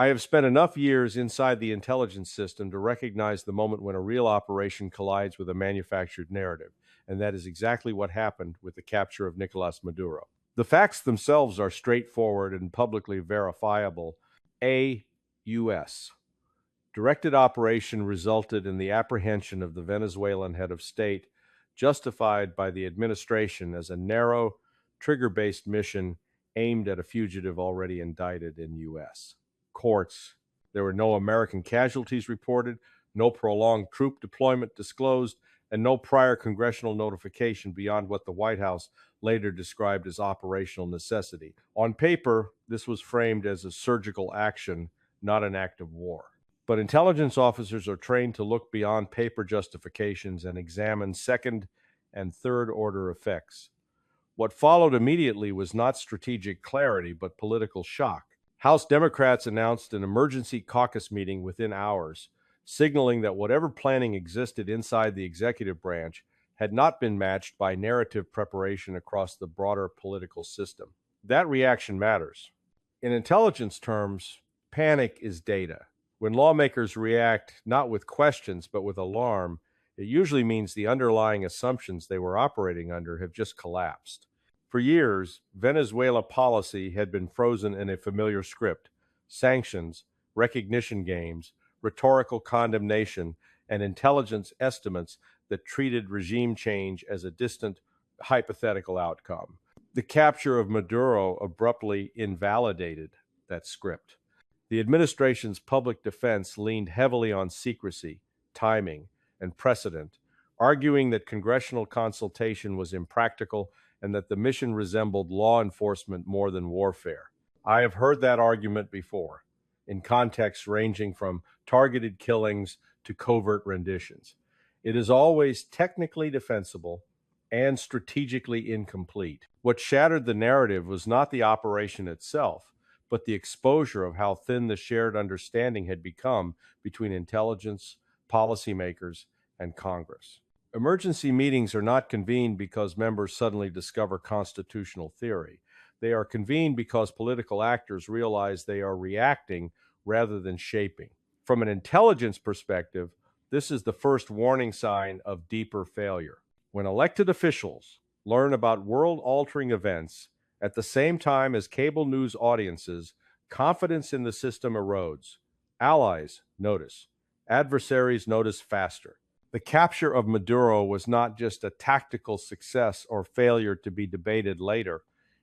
I have spent enough years inside the intelligence system to recognize the moment when a real operation collides with a manufactured narrative, and that is exactly what happened with the capture of Nicolás Maduro. The facts themselves are straightforward and publicly verifiable. U.S. Directed operation resulted in the apprehension of the Venezuelan head of state, justified by the administration as a narrow, trigger-based mission aimed at a fugitive already indicted in U.S. courts. There were no American casualties reported, no prolonged troop deployment disclosed, and no prior congressional notification beyond what the White House later described as operational necessity. On paper, this was framed as a surgical action, not an act of war. But intelligence officers are trained to look beyond paper justifications and examine second and third order effects. What followed immediately was not strategic clarity, but political shock. House Democrats announced an emergency caucus meeting within hours, signaling that whatever planning existed inside the executive branch had not been matched by narrative preparation across the broader political system. That reaction matters. In intelligence terms, panic is data. When lawmakers react not with questions but with alarm, it usually means the underlying assumptions they were operating under have just collapsed. For years, Venezuela policy had been frozen in a familiar script: sanctions, recognition games, rhetorical condemnation, and intelligence estimates that treated regime change as a distant, hypothetical outcome. The capture of Maduro abruptly invalidated that script. The administration's public defense leaned heavily on secrecy, timing, and precedent, arguing that congressional consultation was impractical and that the mission resembled law enforcement more than warfare. I have heard that argument before, in contexts ranging from targeted killings to covert renditions. It is always technically defensible and strategically incomplete. What shattered the narrative was not the operation itself, but the exposure of how thin the shared understanding had become between intelligence, policymakers, and Congress. Emergency meetings are not convened because members suddenly discover constitutional theory. They are convened because political actors realize they are reacting rather than shaping. From an intelligence perspective, this is the first warning sign of deeper failure. When elected officials learn about world-altering events at the same time as cable news audiences, confidence in the system erodes. Allies notice. Adversaries notice faster. The capture of Maduro was not just a tactical success or failure to be debated later.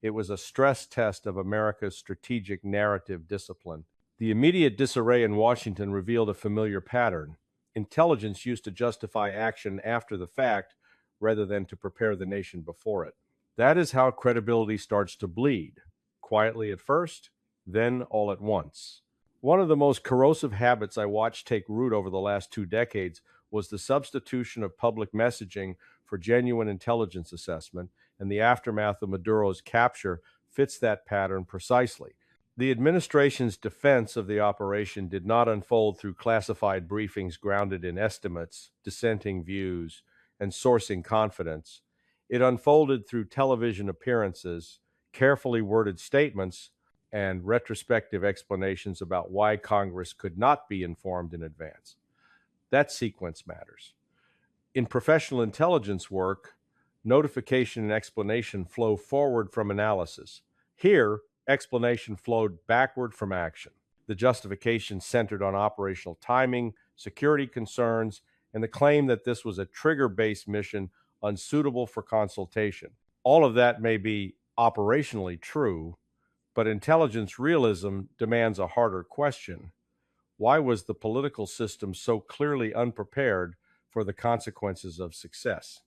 It was a stress test of America's strategic narrative discipline. The immediate disarray in Washington revealed a familiar pattern. Intelligence used to justify action after the fact rather than to prepare the nation before it. That is how credibility starts to bleed, quietly at first, then all at once. One of the most corrosive habits I watched take root over the last 2 decades was the substitution of public messaging for genuine intelligence assessment, and the aftermath of Maduro's capture fits that pattern precisely. The administration's defense of the operation did not unfold through classified briefings grounded in estimates, dissenting views, and sourcing confidence. It unfolded through television appearances, carefully worded statements, and retrospective explanations about why Congress could not be informed in advance. That sequence matters. In professional intelligence work, notification and explanation flow forward from analysis. Here, explanation flowed backward from action. The justification centered on operational timing, security concerns, and the claim that this was a trigger-based mission unsuitable for consultation. All of that may be operationally true, but intelligence realism demands a harder question. Why was the political system so clearly unprepared for the consequences of success?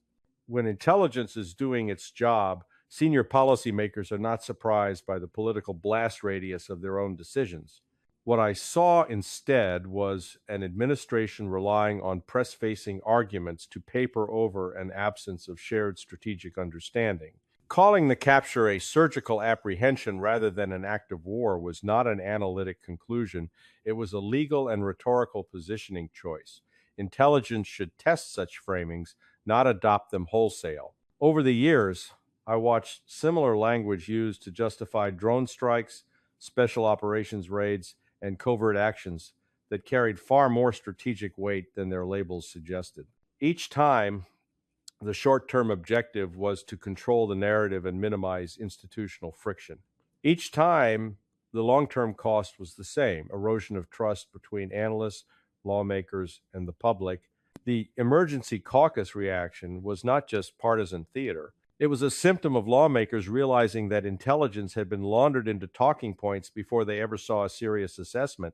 When intelligence is doing its job, senior policymakers are not surprised by the political blast radius of their own decisions. What I saw instead was an administration relying on press-facing arguments to paper over an absence of shared strategic understanding. Calling the capture a surgical apprehension rather than an act of war was not an analytic conclusion. It was a legal and rhetorical positioning choice. Intelligence should test such framings, not adopt them wholesale. Over the years, I watched similar language used to justify drone strikes, special operations raids, and covert actions that carried far more strategic weight than their labels suggested. Each time, the short-term objective was to control the narrative and minimize institutional friction. Each time, the long-term cost was the same: erosion of trust between analysts, lawmakers, and the public. The emergency caucus reaction was not just partisan theater. It was a symptom of lawmakers realizing that intelligence had been laundered into talking points before they ever saw a serious assessment.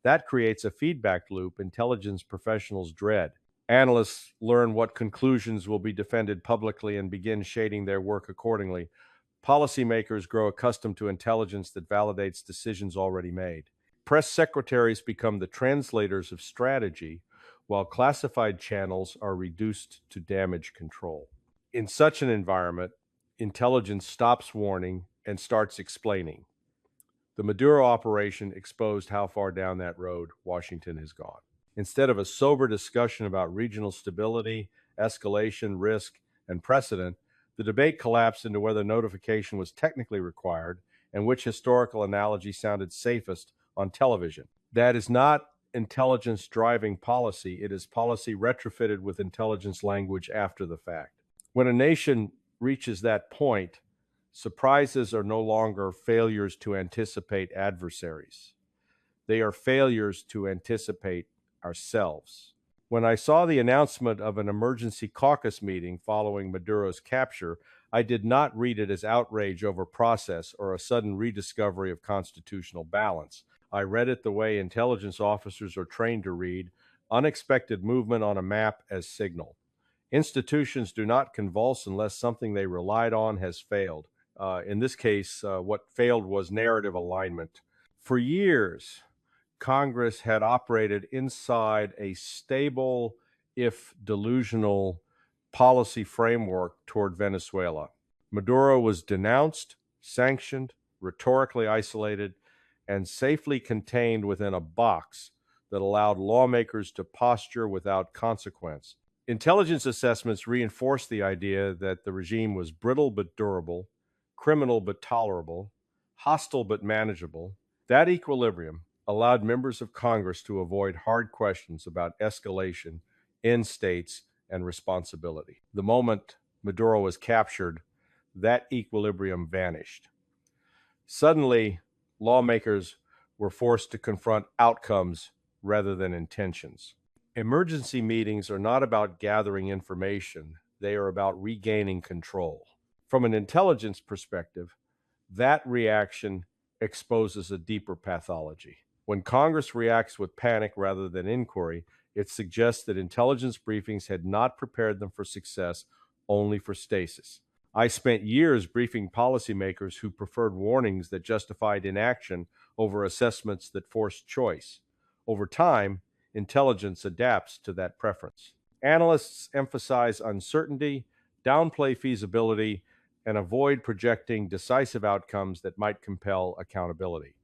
That creates a feedback loop intelligence professionals dread. Analysts learn what conclusions will be defended publicly and begin shading their work accordingly. Policymakers grow accustomed to intelligence that validates decisions already made. Press secretaries become the translators of strategy, while classified channels are reduced to damage control. In such an environment, intelligence stops warning and starts explaining. The Maduro operation exposed how far down that road Washington has gone. Instead of a sober discussion about regional stability, escalation, risk, and precedent, the debate collapsed into whether notification was technically required and which historical analogy sounded safest on television. That is not intelligence driving policy, it is policy retrofitted with intelligence language after the fact. When a nation reaches that point, surprises are no longer failures to anticipate adversaries. They are failures to anticipate ourselves. When I saw the announcement of an emergency caucus meeting following Maduro's capture, I did not read it as outrage over process or a sudden rediscovery of constitutional balance. I read it the way intelligence officers are trained to read: unexpected movement on a map as signal. Institutions do not convulse unless something they relied on has failed. In this case, what failed was narrative alignment. For years, Congress had operated inside a stable, if delusional, policy framework toward Venezuela. Maduro was denounced, sanctioned, rhetorically isolated, and safely contained within a box that allowed lawmakers to posture without consequence. Intelligence assessments reinforced the idea that the regime was brittle but durable, criminal but tolerable, hostile but manageable. That equilibrium allowed members of Congress to avoid hard questions about escalation, end states, and responsibility. The moment Maduro was captured, that equilibrium vanished. Suddenly, lawmakers were forced to confront outcomes rather than intentions. Emergency meetings are not about gathering information, they are about regaining control. From an intelligence perspective, that reaction exposes a deeper pathology. When Congress reacts with panic rather than inquiry, it suggests that intelligence briefings had not prepared them for success, only for stasis. I spent years briefing policymakers who preferred warnings that justified inaction over assessments that forced choice. Over time, intelligence adapts to that preference. Analysts emphasize uncertainty, downplay feasibility, and avoid projecting decisive outcomes that might compel accountability.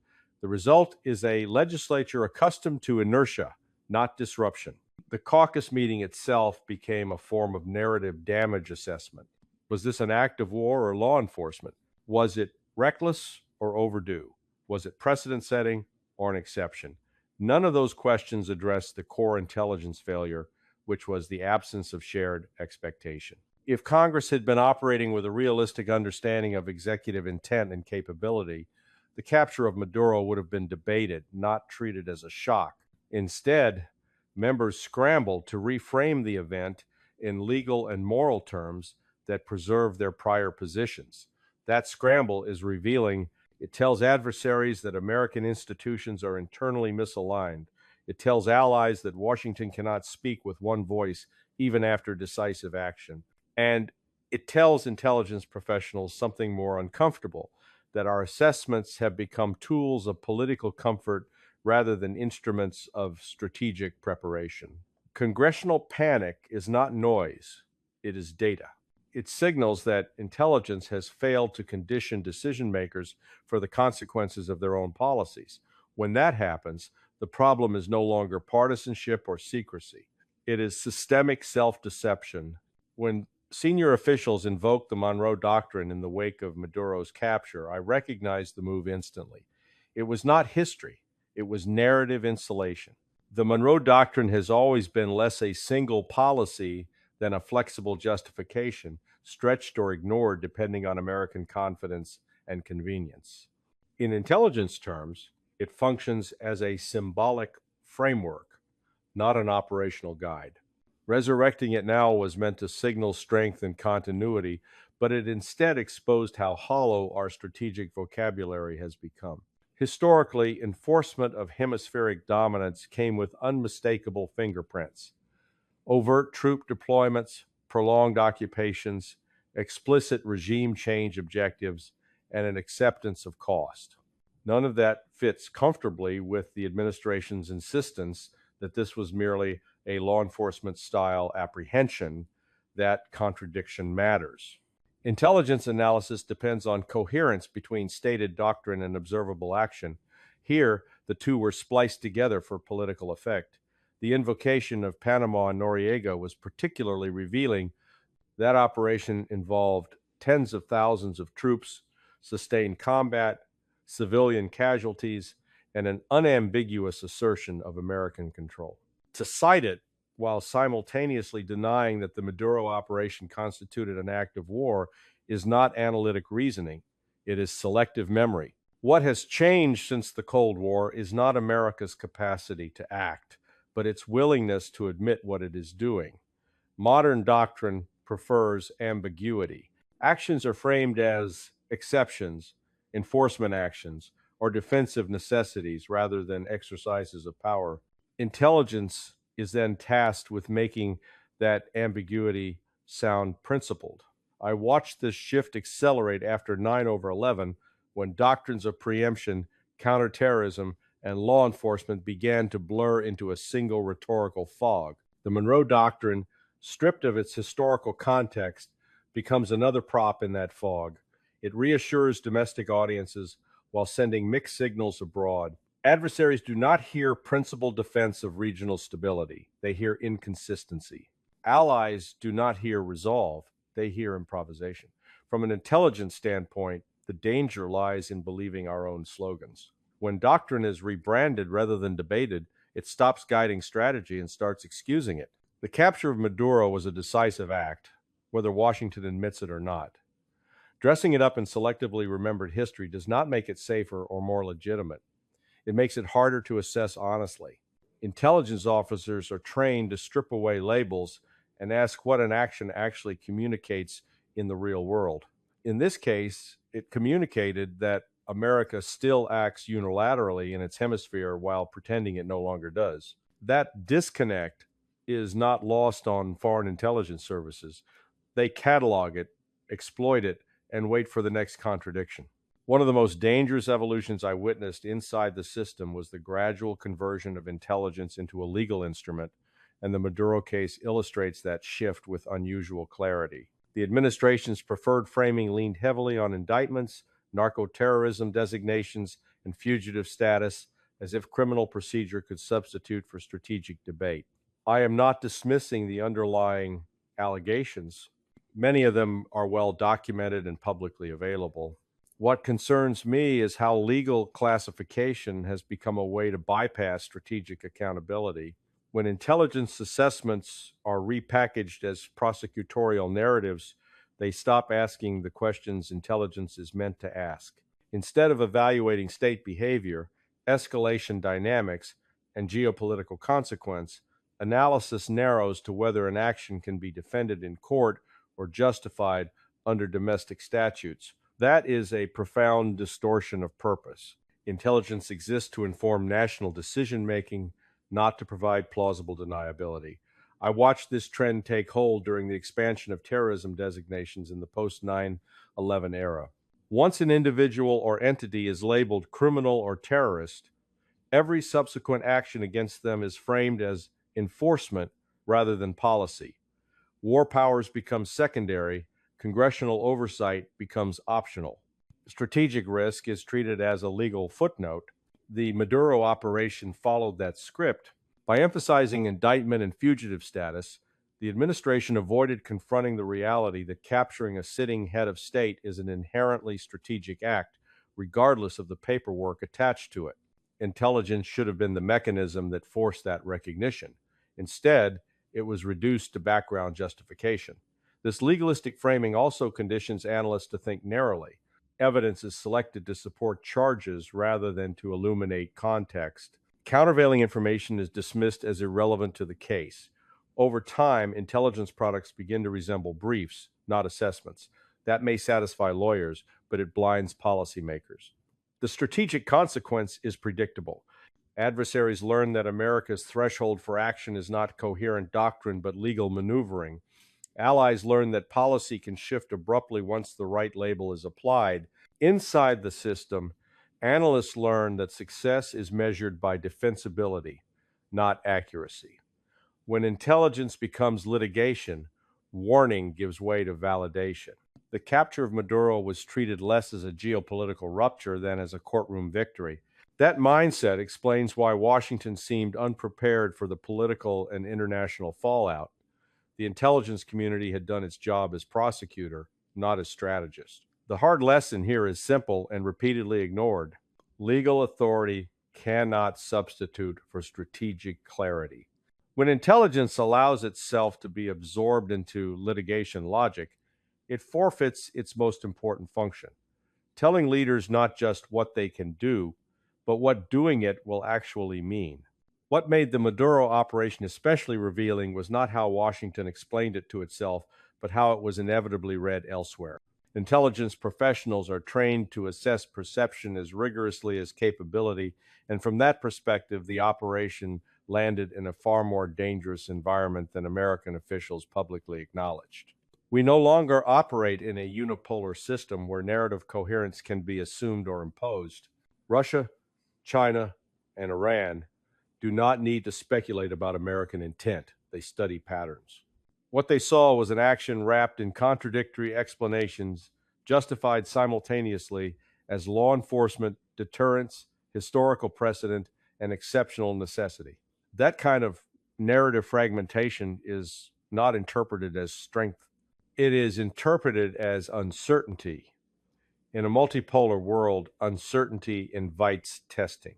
The result is a legislature accustomed to inertia, not disruption. The caucus meeting itself became a form of narrative damage assessment. Was this an act of war or law enforcement? Was it reckless or overdue? Was it precedent setting or an exception? None of those questions addressed the core intelligence failure, which was the absence of shared expectation. If Congress had been operating with a realistic understanding of executive intent and capability, the capture of Maduro would have been debated, not treated as a shock. Instead, members scrambled to reframe the event in legal and moral terms that preserve their prior positions. That scramble is revealing. It tells adversaries that American institutions are internally misaligned. It tells allies that Washington cannot speak with one voice even after decisive action. And it tells intelligence professionals something more uncomfortable: that our assessments have become tools of political comfort rather than instruments of strategic preparation. Congressional panic is not noise, it is data. It signals that intelligence has failed to condition decision makers for the consequences of their own policies. When that happens, the problem is no longer partisanship or secrecy. It is systemic self-deception. When senior officials invoked the Monroe Doctrine in the wake of Maduro's capture, I recognized the move instantly. It was not history. It was narrative insulation. The Monroe Doctrine has always been less a single policy than a flexible justification, stretched or ignored depending on American confidence and convenience. In intelligence terms, it functions as a symbolic framework, not an operational guide. Resurrecting it now was meant to signal strength and continuity, but it instead exposed how hollow our strategic vocabulary has become. Historically, enforcement of hemispheric dominance came with unmistakable fingerprints: overt troop deployments, prolonged occupations, explicit regime change objectives, and an acceptance of cost. None of that fits comfortably with the administration's insistence that this was merely a law enforcement style apprehension. That contradiction matters. Intelligence analysis depends on coherence between stated doctrine and observable action. Here, the two were spliced together for political effect. The invocation of Panama and Noriega was particularly revealing. That operation involved tens of thousands of troops, sustained combat, civilian casualties, and an unambiguous assertion of American control. To cite it while simultaneously denying that the Maduro operation constituted an act of war is not analytic reasoning. It is selective memory. What has changed since the Cold War is not America's capacity to act, but its willingness to admit what it is doing. Modern doctrine prefers ambiguity. Actions are framed as exceptions, enforcement actions, or defensive necessities rather than exercises of power. Intelligence is then tasked with making that ambiguity sound principled. I watched this shift accelerate after 9/11, when doctrines of preemption, counterterrorism, and law enforcement began to blur into a single rhetorical fog. The Monroe Doctrine, stripped of its historical context, becomes another prop in that fog. It reassures domestic audiences while sending mixed signals abroad. Adversaries do not hear principled defense of regional stability. They hear inconsistency. Allies do not hear resolve. They hear improvisation. From an intelligence standpoint, the danger lies in believing our own slogans. When doctrine is rebranded rather than debated, it stops guiding strategy and starts excusing it. The capture of Maduro was a decisive act, whether Washington admits it or not. Dressing it up in selectively remembered history does not make it safer or more legitimate. It makes it harder to assess honestly. Intelligence officers are trained to strip away labels and ask what an action actually communicates in the real world. In this case, it communicated that America still acts unilaterally in its hemisphere while pretending it no longer does. That disconnect is not lost on foreign intelligence services. They catalog it, exploit it, and wait for the next contradiction. One of the most dangerous evolutions I witnessed inside the system was the gradual conversion of intelligence into a legal instrument, and the Maduro case illustrates that shift with unusual clarity. The administration's preferred framing leaned heavily on indictments, narco-terrorism designations, and fugitive status, as if criminal procedure could substitute for strategic debate. I am not dismissing the underlying allegations. Many of them are well documented and publicly available. What concerns me is how legal classification has become a way to bypass strategic accountability. When intelligence assessments are repackaged as prosecutorial narratives, they stop asking the questions intelligence is meant to ask. Instead of evaluating state behavior, escalation dynamics, and geopolitical consequence, analysis narrows to whether an action can be defended in court or justified under domestic statutes. That is a profound distortion of purpose. Intelligence exists to inform national decision-making, not to provide plausible deniability. I watched this trend take hold during the expansion of terrorism designations in the post-9/11 era. Once an individual or entity is labeled criminal or terrorist, every subsequent action against them is framed as enforcement rather than policy. War powers become secondary. Congressional oversight becomes optional. Strategic risk is treated as a legal footnote. The Maduro operation followed that script. By emphasizing indictment and fugitive status, the administration avoided confronting the reality that capturing a sitting head of state is an inherently strategic act, regardless of the paperwork attached to it. intelligence should have been the mechanism that forced that recognition. Instead, it was reduced to background justification. This legalistic framing also conditions analysts to think narrowly. Evidence is selected to support charges rather than to illuminate context. Countervailing information is dismissed as irrelevant to the case. Over time, intelligence products begin to resemble briefs, not assessments. That may satisfy lawyers, but it blinds policymakers. The strategic consequence is predictable. Adversaries learn that America's threshold for action is not coherent doctrine but legal maneuvering. Allies learn that policy can shift abruptly once the right label is applied. Inside the system, analysts learn that success is measured by defensibility, not accuracy. When intelligence becomes litigation, warning gives way to validation. The capture of Maduro was treated less as a geopolitical rupture than as a courtroom victory. That mindset explains why Washington seemed unprepared for the political and international fallout. The intelligence community had done its job as prosecutor, not as strategist. The hard lesson here is simple and repeatedly ignored. Legal authority cannot substitute for strategic clarity. When intelligence allows itself to be absorbed into litigation logic, it forfeits its most important function, telling leaders not just what they can do, but what doing it will actually mean. What made the Maduro operation especially revealing was not how Washington explained it to itself, but how it was inevitably read elsewhere. Intelligence professionals are trained to assess perception as rigorously as capability, and from that perspective, the operation landed in a far more dangerous environment than American officials publicly acknowledged. We no longer operate in a unipolar system where narrative coherence can be assumed or imposed. Russia, China, and Iran do not need to speculate about American intent. They study patterns. What they saw was an action wrapped in contradictory explanations, justified simultaneously as law enforcement, deterrence, historical precedent, and exceptional necessity. That kind of narrative fragmentation is not interpreted as strength. It is interpreted as uncertainty. In a multipolar world, uncertainty invites testing.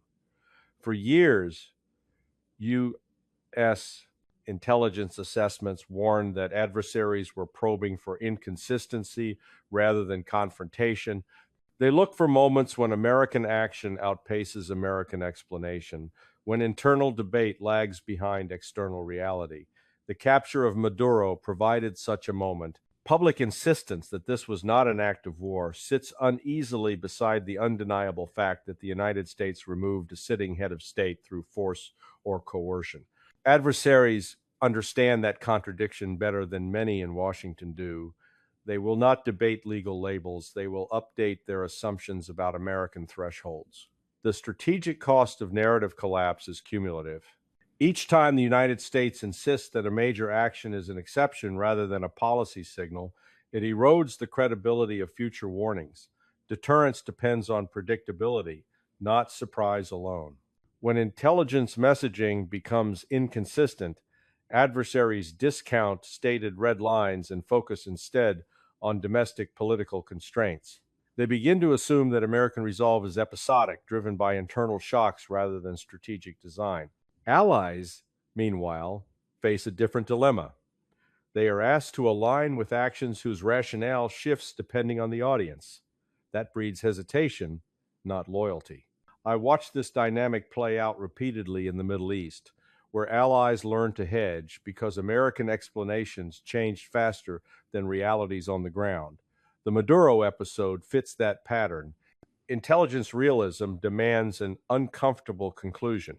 For years, U.S. intelligence assessments warned that adversaries were probing for inconsistency rather than confrontation. They look for moments when American action outpaces American explanation, when internal debate lags behind external reality. The capture of Maduro provided such a moment. Public insistence that this was not an act of war sits uneasily beside the undeniable fact that the United States removed a sitting head of state through force or coercion. Adversaries understand that contradiction better than many in Washington do. They will not debate legal labels. They will update their assumptions about American thresholds. The strategic cost of narrative collapse is cumulative. Each time the United States insists that a major action is an exception rather than a policy signal, it erodes the credibility of future warnings. Deterrence depends on predictability, not surprise alone. When intelligence messaging becomes inconsistent, adversaries discount stated red lines and focus instead on domestic political constraints. They begin to assume that American resolve is episodic, driven by internal shocks rather than strategic design. Allies, meanwhile, face a different dilemma. They are asked to align with actions whose rationale shifts depending on the audience. That breeds hesitation, not loyalty. I watched this dynamic play out repeatedly in the Middle East, where allies learned to hedge because American explanations changed faster than realities on the ground. The Maduro episode fits that pattern. Intelligence realism demands an uncomfortable conclusion.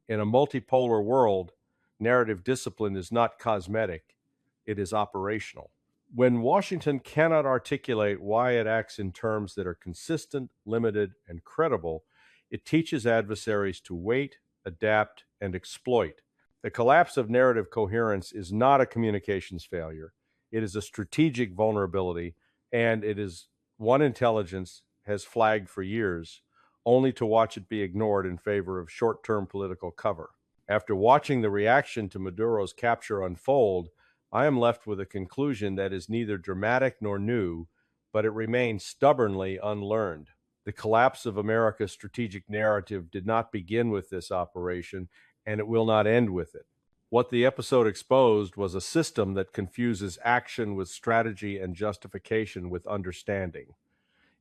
In a multipolar world, narrative discipline is not cosmetic, it is operational. When Washington cannot articulate why it acts in terms that are consistent, limited, and credible, it teaches adversaries to wait, adapt, and exploit. The collapse of narrative coherence is not a communications failure. It is a strategic vulnerability, and it is one intelligence has flagged for years, only to watch it be ignored in favor of short-term political cover. After watching the reaction to Maduro's capture unfold, I am left with a conclusion that is neither dramatic nor new, but it remains stubbornly unlearned. The collapse of America's strategic narrative did not begin with this operation, and it will not end with it. What the episode exposed was a system that confuses action with strategy and justification with understanding.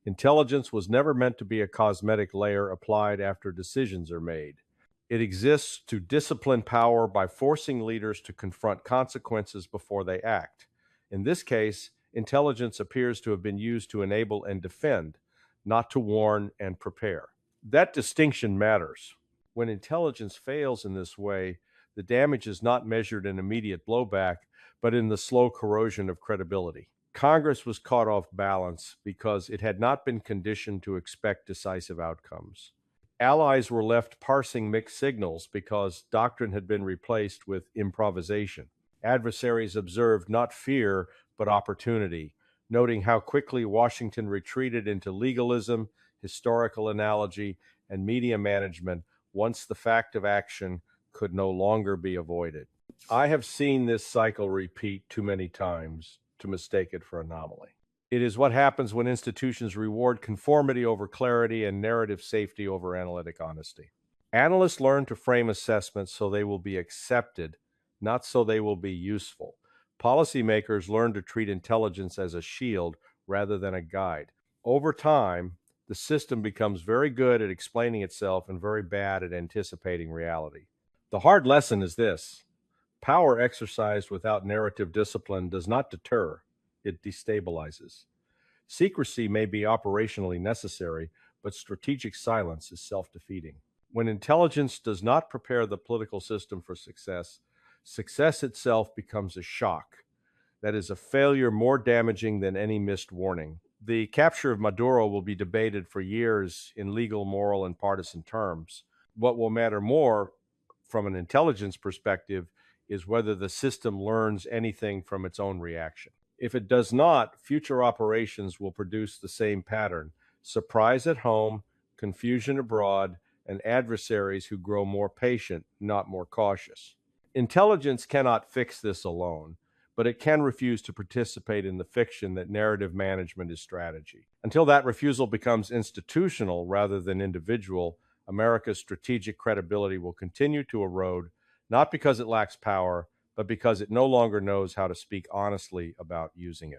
Intelligence was never meant to be a cosmetic layer applied after decisions are made. It exists to discipline power by forcing leaders to confront consequences before they act. In this case, intelligence appears to have been used to enable and defend, not to warn and prepare. That distinction matters. When intelligence fails in this way, the damage is not measured in immediate blowback, but in the slow corrosion of credibility. Congress was caught off balance because it had not been conditioned to expect decisive outcomes. Allies were left parsing mixed signals because doctrine had been replaced with improvisation. Adversaries observed not fear, but opportunity, noting how quickly Washington retreated into legalism, historical analogy, and media management once the fact of action could no longer be avoided. I have seen this cycle repeat too many times to mistake it for anomaly. It is what happens when institutions reward conformity over clarity and narrative safety over analytic honesty. Analysts learn to frame assessments so they will be accepted, not so they will be useful. Policymakers learn to treat intelligence as a shield rather than a guide. Over time, the system becomes very good at explaining itself and very bad at anticipating reality. The hard lesson is this: power exercised without narrative discipline does not deter, it destabilizes. Secrecy may be operationally necessary, but strategic silence is self-defeating. When intelligence does not prepare the political system for success, success itself becomes a shock. That is a failure more damaging than any missed warning. The capture of Maduro will be debated for years in legal, moral, and partisan terms. What will matter more from an intelligence perspective is whether the system learns anything from its own reaction. If it does not, future operations will produce the same pattern: surprise at home, confusion abroad, and adversaries who grow more patient, not more cautious. Intelligence cannot fix this alone, but it can refuse to participate in the fiction that narrative management is strategy. Until that refusal becomes institutional rather than individual, America's strategic credibility will continue to erode, not because it lacks power, but because it no longer knows how to speak honestly about using it.